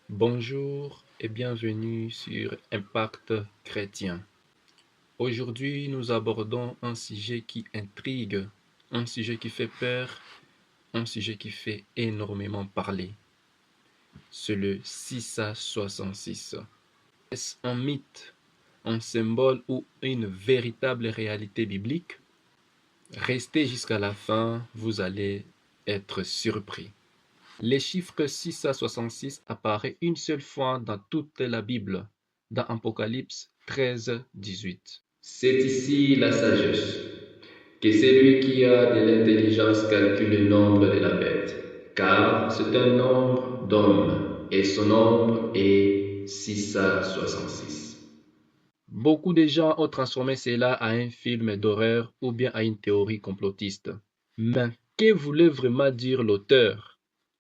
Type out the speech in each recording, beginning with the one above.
Bonjour et bienvenue sur Impact Chrétien. Aujourd'hui, nous abordons un sujet qui intrigue, un sujet qui fait peur, un sujet qui fait énormément parler. C'est le 666. Est-ce un mythe, un symbole ou une véritable réalité biblique? Restez jusqu'à la fin, vous allez être surpris. Les chiffres 666 apparaissent une seule fois dans toute la Bible, dans Apocalypse 13, 18. C'est ici la sagesse, que celui qui a de l'intelligence calcule le nombre de la bête, car c'est un nombre d'hommes, et son nombre est 666. Beaucoup de gens ont transformé cela à un film d'horreur ou bien à une théorie complotiste. Mais que voulait vraiment dire l'auteur?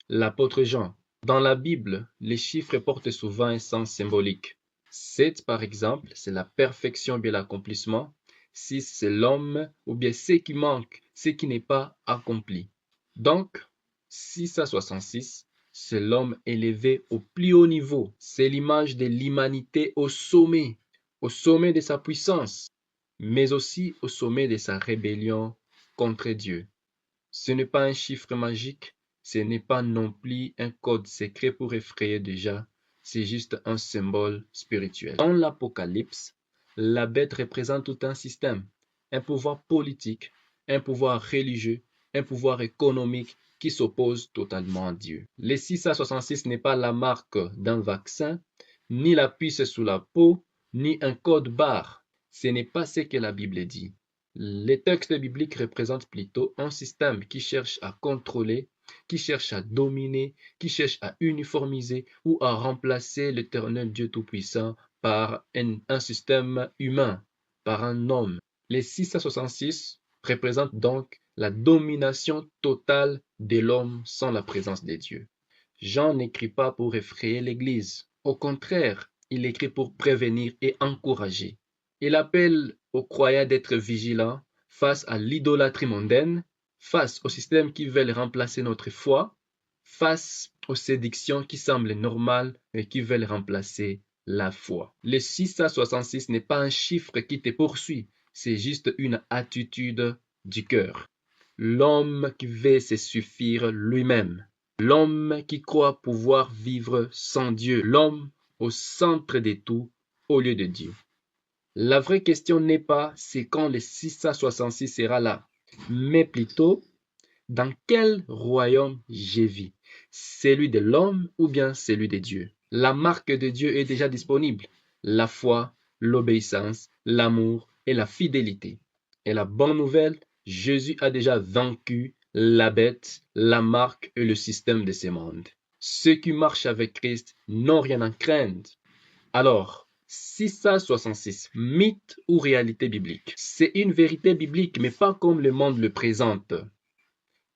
L'apôtre Jean. Dans la Bible, les chiffres portent souvent un sens symbolique. 7, par exemple, c'est la perfection ou bien l'accomplissement. 6, c'est l'homme ou bien ce qui manque, ce qui n'est pas accompli. Donc, 6 à 66, c'est l'homme élevé au plus haut niveau. C'est l'image de l'humanité au sommet de sa puissance, mais aussi au sommet de sa rébellion contre Dieu. Ce n'est pas un chiffre magique, ce n'est pas non plus un code secret pour effrayer déjà, c'est juste un symbole spirituel. Dans l'Apocalypse, la bête représente tout un système, un pouvoir politique, un pouvoir religieux, un pouvoir économique qui s'oppose totalement à Dieu. Les 6 à 66 n'est pas la marque d'un vaccin, ni la puce sous la peau, ni un code barre. Ce n'est pas ce que la Bible dit. Les textes bibliques représentent plutôt un système qui cherche à contrôler, qui cherche à dominer, qui cherche à uniformiser ou à remplacer l'éternel Dieu Tout-Puissant par un système humain, par un homme. Les 666 représentent donc la domination totale de l'homme sans la présence de Dieu. Jean n'écrit pas pour effrayer l'Église. Au contraire, il écrit pour prévenir et encourager. Il appelle aux croyants d'être vigilants face à l'idolâtrie mondaine, face aux systèmes qui veulent remplacer notre foi, face aux séductions qui semblent normales et qui veulent remplacer la foi. Le 666 n'est pas un chiffre qui te poursuit, c'est juste une attitude du cœur. L'homme qui veut se suffire lui-même. L'homme qui croit pouvoir vivre sans Dieu. L'homme au centre de tout au lieu de Dieu. La vraie question n'est pas c'est quand le 666 sera là, mais plutôt dans quel royaume je vis, celui de l'homme ou bien celui de Dieu. La marque de Dieu est déjà disponible, la foi, l'obéissance, l'amour et la fidélité. Et la bonne nouvelle, Jésus a déjà vaincu la bête, la marque et le système de ce monde. Ceux qui marchent avec Christ n'ont rien à craindre. Alors, 666, mythe ou réalité biblique? C'est une vérité biblique, mais pas comme le monde le présente.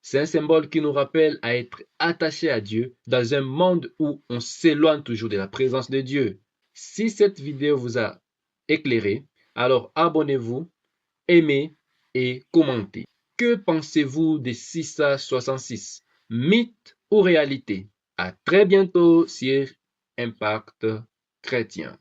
C'est un symbole qui nous rappelle à être attachés à Dieu dans un monde où on s'éloigne toujours de la présence de Dieu. Si cette vidéo vous a éclairé, alors abonnez-vous, aimez et commentez. Que pensez-vous des 666? Mythe ou réalité? À très bientôt sur Impact Chrétien.